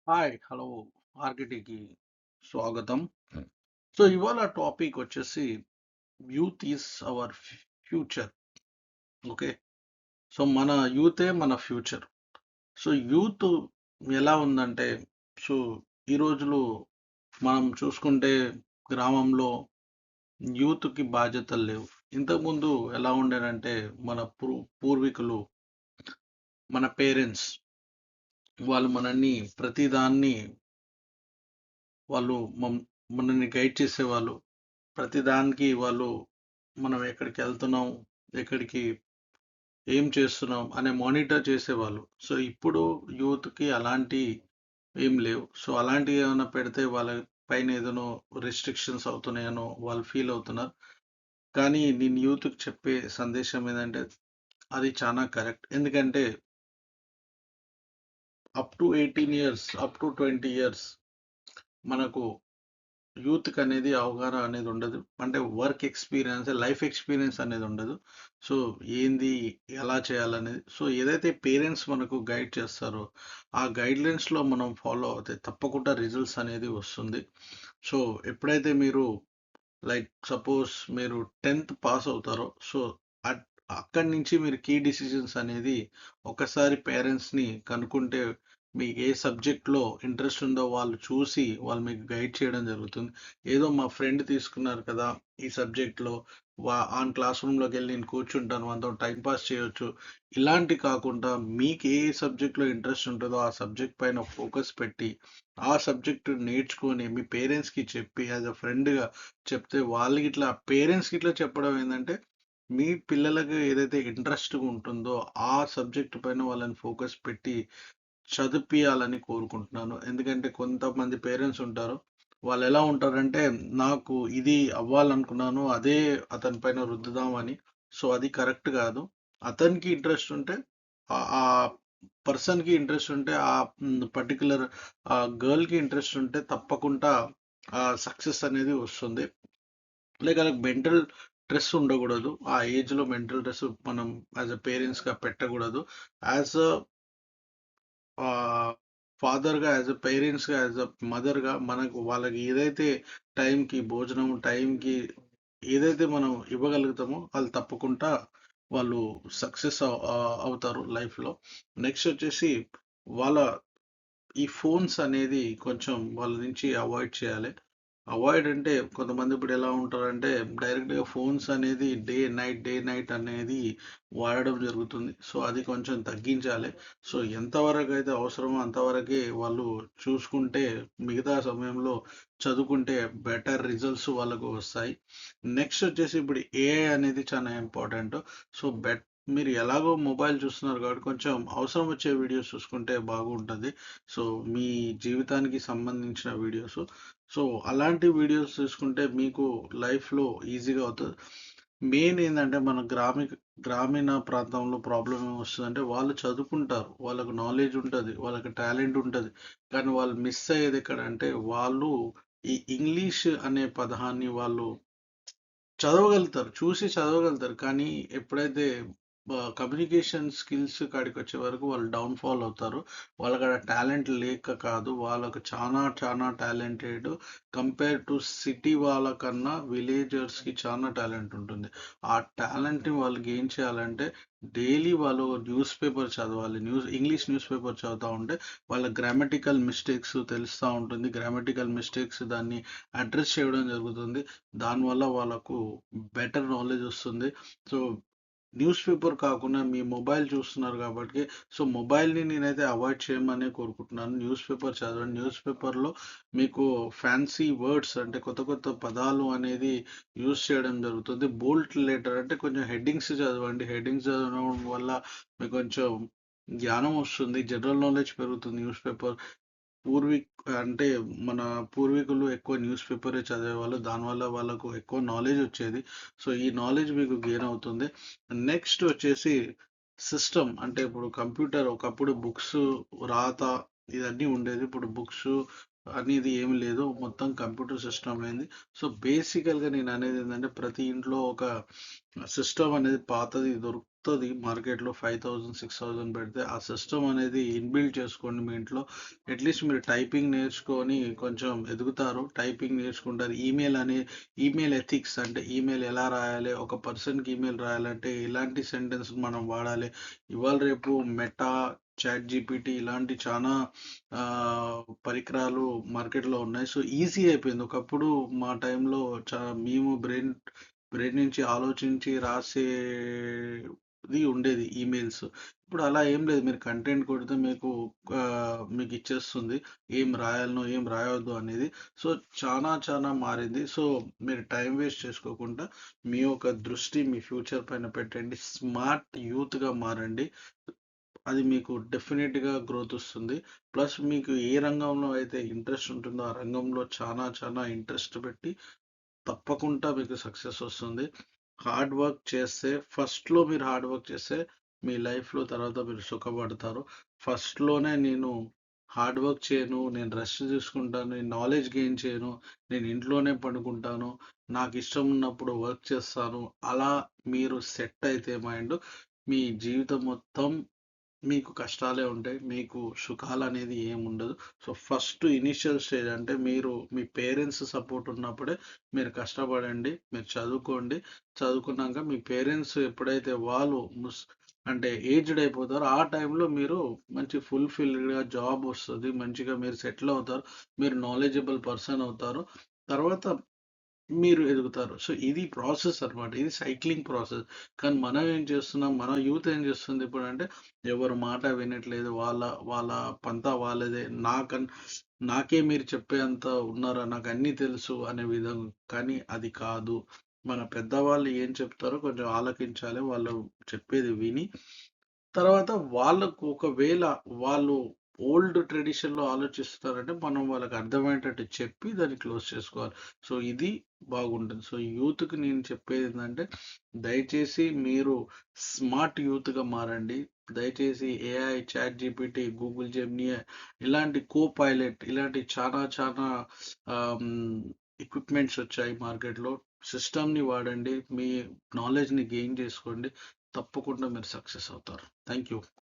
Hi hello ఆర్కిటికి స్వాగతం. So ఇవాళ topic వచ్చేసి youth is our future. Okay. So మన యూతే మన ఫ్యూచర్. సో యూత్ ఎలా ఉందంటే, సో ఈ రోజులు మనం చూసుకుంటే గ్రామంలో యూత్‌కి బాధ్యతలు లేవు. ఇంతకుముందు ఎలా ఉండేనంటే మన పూర్వీకులు, మన పేరెంట్స్ వాళ్ళు మనల్ని ప్రతిదాన్ని వాళ్ళు మనల్ని గైడ్ చేసేవాళ్ళు. ప్రతిదానికి వాళ్ళు మనం ఎక్కడికెళ్తున్నాం, ఎక్కడికి ఏం చేస్తున్నాం అనే మానిటర్ చేసేవాళ్ళు. సో, ఇప్పుడు యూత్‌కి అలాంటి ఏం లేవు. సో, అలాంటివి ఏమైనా పెడితే వాళ్ళ పైన ఏదనో రిస్ట్రిక్షన్స్ అవుతున్నాయనో వాళ్ళు ఫీల్ అవుతున్నారు. కానీ నేను యూత్‌కి చెప్పే సందేశం ఏదంటే అది చానా కరెక్ట్. ఎందుకంటే up to 18 years, up to 20 years మనకు యూత్‌కనేది అవగాహన అనేది ఉండదు. అంటే వర్క్ ఎక్స్‌పీరియన్స్, లైఫ్ ఎక్స్‌పీరియన్స్ అనేది ఉండదు. సో, ఏంది, ఎలా చేయాలనేది. సో, ఏదైతే పేరెంట్స్ మనకు గైడ్ చేస్తారో, ఆ గైడ్‌లైన్స్‌లో మనం ఫాలో అవుతే తప్పకుండా రిజల్ట్స్ అనేది వస్తుంది. సో, ఎప్పుడైతే మీరు లైక్ సపోజ్ మీరు 10థ్ పాస్ అవుతారో, సో, అట్ అక్కడి నుంచి మీరు కీ డెసిషన్స్ అనేది ఒకసారి పేరెంట్స్‌ని కనుక్కుంటే మీకు ఏ సబ్జెక్ట్‌లో ఇంట్రెస్ట్ ఉందో వాళ్ళు చూసి వాళ్ళు మీకు గైడ్ చేయడం జరుగుతుంది. ఏదో మా ఫ్రెండ్ తీసుకున్నారు కదా! ఈ సబ్జెక్ట్‌లో ఆన్ క్లాస్ రూమ్‌లోకెళ్ళి నేను కూర్చుంటాను. వానితో టైమ్ పాస్ చేయొచ్చు. ఇలాంటివి కాకుండా మీకు ఏ సబ్జెక్ట్‌లో ఇంట్రెస్ట్ ఉంటదో ఆ సబ్జెక్ట్ పైన ఫోకస్ పెట్టి, ఆ సబ్జెక్ట్ నేర్చుకొని మీ పేరెంట్స్‌కి చెప్పి యాస్ ఎ ఫ్రెండ్‌గా చెప్తే వాళ్ళు గిట్లా పేరెంట్స్ గిట్లా చెప్పడం ఏందంటే, మీ పిల్లలకి ఏదైతే ఇంట్రెస్ట్‌గా ఉంటుందో ఆ సబ్జెక్ట్ పైన వాళ్ళని ఫోకస్ పెట్టి చదివిపియాలని కోరుకుంటున్నాను. ఎందుకంటే కొంతమంది పేరెంట్స్ ఉంటారు. వాళ్ళెలా ఉంటారంటే, నాకు ఇది అవ్వాలనుకున్నాను. అదే అతని పైన రుద్దుదామని. సో, అది కరెక్ట్ కాదు. అతనికి ఇంట్రెస్ట్ ఉంటే ఆ పర్సన్‌కి ఇంట్రెస్ట్ ఉంటే పర్టిక్యులర్ గర్ల్‌కి ఇంట్రెస్ట్ ఉంటే తప్పకుండా సక్సెస్ అనేది వస్తుంది. లైక్ ఆళ్ళకి మెంటల్ స్ట్రెస్ ఉండకూడదు. ఆ ఏజ్‌లో మెంటల్ స్ట్రెస్ మనం యాస్ ఎ పేరెంట్స్‌గా పెట్టకూడదు. యాస్ ఎ ఫాదర్‌గా, యాస్ ఎ పేరెంట్స్‌గా, యాస్ ఎ మదర్‌గా మనకు వాళ్ళకి ఏదైతే టైంకి భోజనం, టైంకి ఏదైతే మనం ఇవ్వగలుగుతామో ఆళ్ళు తప్పకుండా వాళ్ళు సక్సెస్ అవుతారు లైఫ్‌లో. నెక్స్ట్ వచ్చేసి వాళ్ళ ఈ ఫోన్స్ అనేది కొంచెం వాళ్ళ నుంచి అవాయిడ్ చేయాలి. అవాయిడ్ అంటే కొంతమంది ఇప్పుడు ఎలా ఉంటారంటే డైరెక్ట్‌గా ఫోన్స్ అనేది డే నైట్ అనేది వాడడం జరుగుతుంది. సో, అది కొంచెం తగ్గించాలి. సో, ఎంతవరకైతే అవసరమో అంతవరకే వాళ్ళు చూసుకుంటే మిగతా సమయంలో చదువుకుంటే బెటర్ రిజల్ట్స్ వాళ్ళకు వస్తాయి. నెక్స్ట్ వచ్చేసి ఇప్పుడు ఏఐ అనేది చాలా ఇంపార్టెంట్. సో, మీరు ఎలాగో మొబైల్ చూస్తున్నారు కాబట్టి కొంచెం అవసరం వచ్చే వీడియోస్ చూసుకుంటే బాగుంటది. సో, మీ జీవితానికి సంబంధించిన వీడియోస్. సో, అలాంటి వీడియోస్ చూసుకుంటే మీకు లైఫ్‌లో ఈజీగా అవుతది. మెయిన్ ఏందంటే మన గ్రామీణ ప్రాంతంలో ప్రాబ్లమ్ ఏమొస్తదంటే వాళ్ళు చదువుకుంటారు. వాళ్ళకి నాలెడ్జ్ ఉంటది. వాళ్ళకి టాలెంట్ ఉంటది. కానీ వాళ్ళు మిస్ అయ్యేది ఎక్కడంటే వాళ్ళు ఈ ఇంగ్లీష్ అనే పదాన్ని వాళ్ళు చదవగలుగుతారు. చూసి చదవగలుగుతారు. కానీ ఎప్పుడైతే కమ్యూనికేషన్ స్కిల్స్ కాడికొచ్చే వరకు వాళ్ళు డౌన్‌ఫాల్ అవుతారు. వాళ్ళకాడ టాలెంట్ లేక కాదు. వాళ్ళకు చానా టాలెంటెడ్ కంపేర్ టు సిటీ వాళ్ళకన్నా విలేజర్స్‌కి చానా టాలెంట్ ఉంటుంది. ఆ టాలెంట్‌ని వాళ్ళు గెయిన్ చేయాలంటే డైలీ వాళ్ళు న్యూస్ పేపర్ చదవాలి. ఇంగ్లీష్ న్యూస్ పేపర్ చదువుతా ఉంటే వాళ్ళ గ్రామటికల్ మిస్టేక్స్ తెలుస్తా ఉంటుంది. గ్రామటికల్ మిస్టేక్స్ దాన్ని అడ్రెస్ చేయడం జరుగుతుంది. దానివల్ల వాళ్ళకు బెటర్ నాలెడ్జ్ వస్తుంది. సో, న్యూస్ పేపర్ కాకుండా మీ మొబైల్ చూస్తున్నారు కాబట్టి, సో, మొబైల్‌ని నేనైతే అవాయిడ్ చేయమనే కోరుకుంటున్నాను. న్యూస్ పేపర్ చదవండి. న్యూస్ పేపర్‌లో మీకు ఫ్యాన్సీ వర్డ్స్ అంటే కొత్త కొత్త పదాలు అనేది యూజ్ చేయడం జరుగుతుంది. బోల్డ్ లెటర్ అంటే కొంచెం హెడ్డింగ్స్ చదవండి. హెడ్డింగ్స్ చదవడం వల్ల మీకు కొంచెం జ్ఞానం వస్తుంది. జనరల్ నాలెడ్జ్ పెరుగుతుంది న్యూస్ పేపర్. అంటే మన పూర్వీకులు ఎక్కువ న్యూస్ పేపరే చదివేవాళ్ళు. దానివల్ల వాళ్ళకు ఎక్కువ నాలెడ్జ్ వచ్చేది. సో, ఈ నాలెడ్జ్ మీకు గెయిన్ అవుతుంది. నెక్స్ట్ వచ్చేసి సిస్టమ్ అంటే ఇప్పుడు కంప్యూటర్ ఒకప్పుడు బుక్స్, రాత ఇదన్నీ ఉండేది. ఇప్పుడు బుక్స్ అనేది ఏమి లేదు. మొత్తం కంప్యూటర్ సిస్టమ్ అయింది. సో, బేసికల్‌గా నేను అనేది ఏందంటే ప్రతి ఇంట్లో ఒక సిస్టమ్ అనేది పాతది దొరుకుతది. వస్తది మార్కెట్‌లో 5,000, 6,000 పెడితే ఆ సిస్టమ్ అనేది ఇన్‌బిల్డ్ చేసుకోండి మీ ఇంట్లో. అట్‌లీస్ట్ మీరు టైపింగ్ నేర్చుకొని కొంచెం ఎదుగుతారు. టైపింగ్ నేర్చుకుంటారు. ఈమెయిల్ ఎథిక్స్ అంటే ఈమెయిల్ ఎలా రాయాలి? ఒక పర్సన్‌కి ఈమెయిల్ రాయాలంటే ఎలాంటి సెంటెన్స్ మనం వాడాలి? ఇవాళ రేపు మెటా, చాట్ జీపీటీ ఇలాంటి చానా పరికరాలు మార్కెట్‌లో ఉన్నాయి. సో, ఈజీ అయిపోయింది. ఒకప్పుడు మా టైంలో మేము బ్రెయిన్ నుంచి ఆలోచించి రాసేది ఉండేది ఈమెయిల్స్. ఇప్పుడు అలా ఏం లేదు. మీరు కంటెంట్ కొడితే మీకు ఇచ్చేస్తుంది. ఏం రాయాలనో, ఏం రాయొద్దు అనేది. సో, చానా మారింది. సో, మీరు టైం వేస్ట్ చేసుకోకుండా మీ యొక్క దృష్టి మీ ఫ్యూచర్ పైన పెట్టండి. స్మార్ట్ యూత్‌గా మారండి. అది మీకు డెఫినిట్‌గా గ్రోత్ వస్తుంది. ప్లస్ మీకు ఏ రంగంలో అయితే ఇంట్రెస్ట్ ఉంటుందో ఆ రంగంలో చానా ఇంట్రెస్ట్ పెట్టి తప్పకుండా మీకు సక్సెస్ వస్తుంది. హార్డ్ వర్క్ చేస్తే ఫస్ట్‌లో మీరు హార్డ్ వర్క్ చేస్తే మీ లైఫ్‌లో తర్వాత మీరు సుఖపడతారు. ఫస్ట్‌లోనే నేను హార్డ్ వర్క్ చేయను, నేను రెస్ట్ తీసుకుంటాను, నేను నాలెడ్జ్ గెయిన్ చేయను, నేను ఇంట్లోనే పడుకుంటాను, నాకు ఇష్టం ఉన్నప్పుడు వర్క్ చేస్తాను. అలా మీరు సెట్ అయితే మైండ్ మీ జీవితం మొత్తం మీకు కష్టాలే ఉంటాయి. మీకు సుఖాలనేది ఏముండదు. సో, ఫస్ట్ ఇనీషియల్ స్టేజ్ అంటే మీ పేరెంట్స్ సపోర్ట్ ఉన్నప్పుడే మీరు కష్టపడండి. మీరు చదువుకోండి. చదువుకున్నాక మీ పేరెంట్స్ ఎప్పుడైతే వాళ్ళు అంటే ఏజ్డ్ అయిపోతారో ఆ టైంలో మీరు మంచి ఫుల్‌ఫిల్‌డ్‌గా జాబ్ వస్తది. మంచిగా మీరు సెటిల్ అవుతారు. మీరు నాలెడ్జబుల్ పర్సన్ అవుతారు. తర్వాత మీరు ఎదుగుతారు. సో, ఇది ప్రాసెస్ అన్నమాట. ఇది సైక్లింగ్ ప్రాసెస్. కానీ మనం ఏం చేస్తున్నాం, మన యూత్ ఏం చేస్తుంది ఇప్పుడంటే, ఎవరి మాట వినట్లేదు. వాళ్ళ వాళ్ళ పంతా వాళ్ళదే. నాకే మీరు చెప్పేంత ఉన్నారా? నాకన్నీ తెలుసు అనే విధంగా. కానీ అది కాదు. మన పెద్దవాళ్ళు ఏం చెప్తారో కొంచెం ఆలకించాలి. వాళ్ళు చెప్పేది విని తర్వాత వాళ్ళకు ఒకవేళ వాళ్ళు ఓల్డ్ ట్రెడిషన్‌లో ఆలోచిస్తున్నారంటే, మనం వాళ్ళకి అర్థమయ్యేటట్టు చెప్పి దాన్ని క్లోజ్ చేసుకోవాలి. సో, ఇది బాగుంటుంది. సో, యూత్‌కి నేను చెప్పేదేంటంటే, దయచేసి మీరు స్మార్ట్ యూత్‌గా మారండి. దయచేసి AI, chat GPT, Google Gemini ఇలాంటి పైలట్ ఇలాంటి చానా ఎక్విప్‌మెంట్స్ వచ్చాయి మార్కెట్‌లో. సిస్టమ్‌ని వాడండి. మీ నాలెడ్జ్‌ని గెయిన్ చేసుకోండి. తప్పకుండా మీరు సక్సెస్ అవుతారు. Thank you.